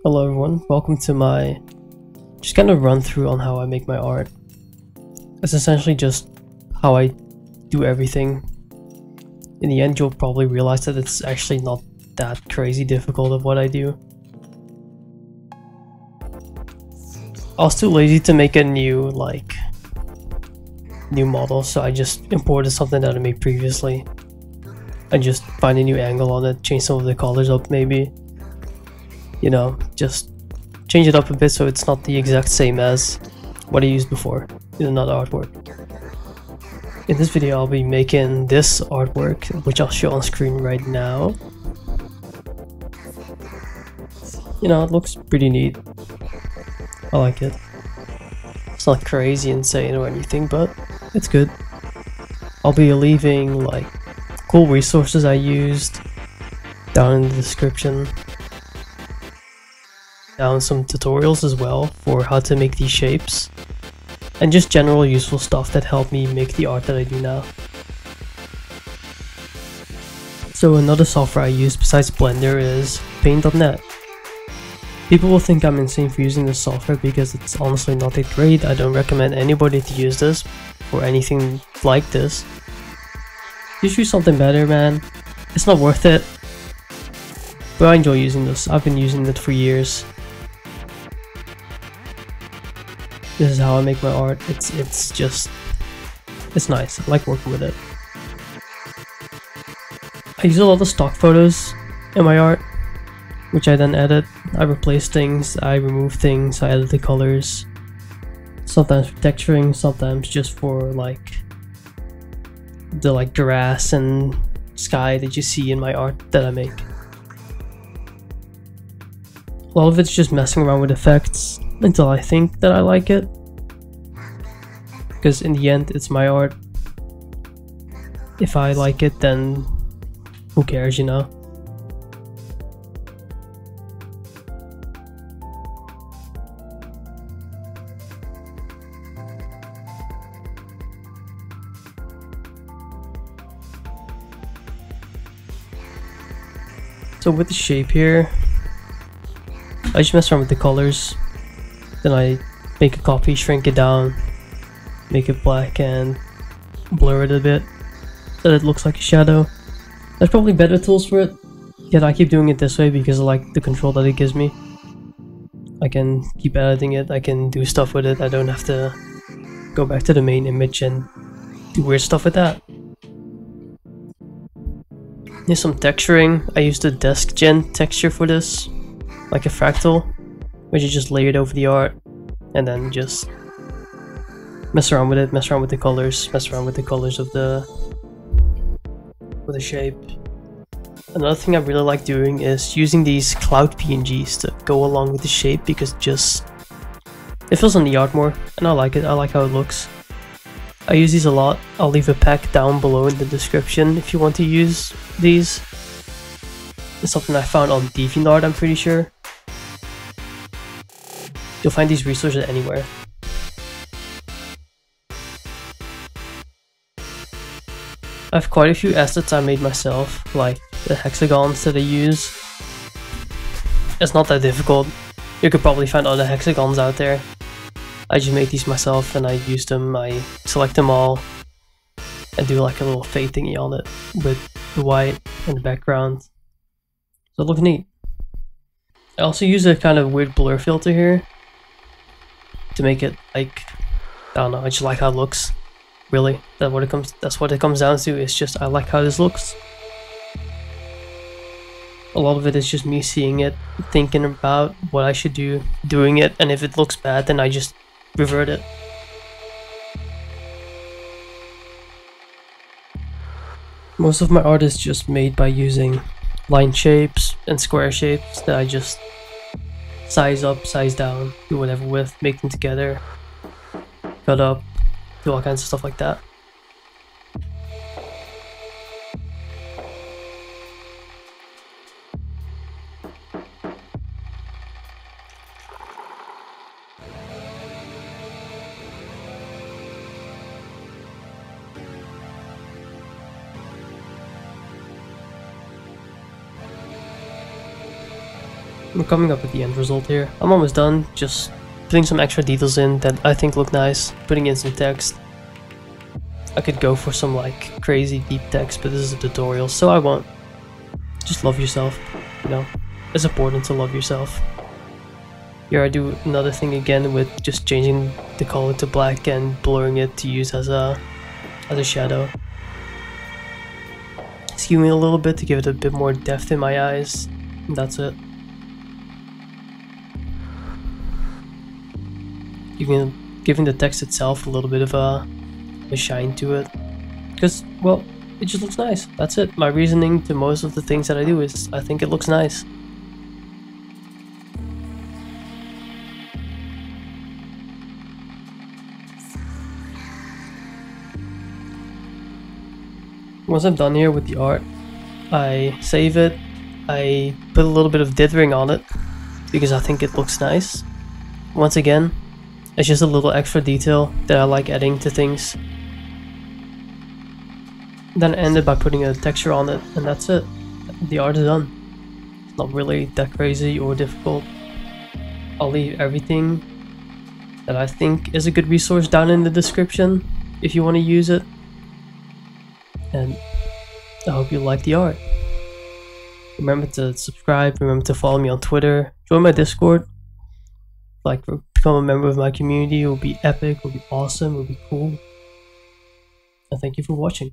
Hello everyone, welcome to my just kind of run through on how I make my art. It's essentially just how I do everything. In the end, you'll probably realize that it's actually not that crazy difficult of what I do. I was too lazy to make a new model, so I just imported something that I made previously and just find a new angle on it, change some of the colors up maybe. You know, just change it up a bit so it's not the exact same as what I used before in another artwork. In this video I'll be making this artwork, which I'll show on screen right now. You know, it looks pretty neat. I like it. It's not crazy insane or anything, but it's good. I'll be leaving like cool resources I used down in the description. Down some tutorials as well for how to make these shapes, and just general useful stuff that helped me make the art that I do now. So another software I use besides Blender is Paint.net. People will think I'm insane for using this software because it's honestly not that great. I don't recommend anybody to use this or anything like this. Just use something better, man. It's not worth it. But I enjoy using this. I've been using it for years. This is how I make my art. It's nice. I like working with it. I use a lot of stock photos in my art, which I then edit. I replace things, I remove things, I edit the colors. Sometimes for texturing, sometimes just for the grass and sky that you see in my art that I make. A lot of it's just messing around with effects until I think that I like it, because in the end it's my art. If I like it, then who cares, you know? So with the shape here, I just mess around with the colors, then I make a copy, shrink it down, make it black and blur it a bit so that it looks like a shadow. There's probably better tools for it, yet I keep doing it this way because I like the control that it gives me. I can keep editing it, I can do stuff with it, I don't have to go back to the main image and do weird stuff with that. Here's some texturing. I used the deskgen texture for this, like a fractal, which is just layered over the art, and then just mess around with it, mess around with the colors, mess around with the colors of the shape. Another thing I really like doing is using these cloud PNGs to go along with the shape, because it feels on the art more, and I like it. I like how it looks. I use these a lot. I'll leave a pack down below in the description if you want to use these. It's something I found on DeviantArt, I'm pretty sure. You'll find these resources anywhere. I have quite a few assets I made myself, like the hexagons that I use. It's not that difficult. You could probably find other hexagons out there. I just made these myself and I use them. I select them all and do like a little fade thingy on it with the white in the background. So it looks neat. I also use a kind of weird blur filter here to make it like, I don't know, I just like how it looks. Really, that's what it comes down to. It's just I like how this looks. A lot of it is just me seeing it, thinking about what I should do, doing it, and if it looks bad then I just revert it. Most of my art is just made by using line shapes and square shapes that I just size up, size down, do whatever with, make them together, cut up, do all kinds of stuff like that. we're coming up with the end result here. I'm almost done, just putting some extra details in that I think look nice, putting in some text. I could go for some like crazy deep text, but this is a tutorial, so I won't. Just love yourself, you know? It's important to love yourself. Here I do another thing again with just changing the color to black and blurring it to use as a shadow. Skewing it a little bit to give it a bit more depth in my eyes. And that's it. Giving the text itself a little bit of a shine to it. Because, well, it just looks nice. That's it. My reasoning to most of the things that I do is I think it looks nice. Once I'm done here with the art, I save it, I put a little bit of dithering on it, because I think it looks nice. Once again, it's just a little extra detail that I like adding to things. Then I ended by putting a texture on it, and that's it. The art is done. It's not really that crazy or difficult. I'll leave everything that I think is a good resource down in the description if you want to use it. And I hope you like the art. Remember to subscribe, remember to follow me on Twitter, join my Discord. Like, become a member of my community. It will be epic, it will be awesome, it will be cool. And thank you for watching.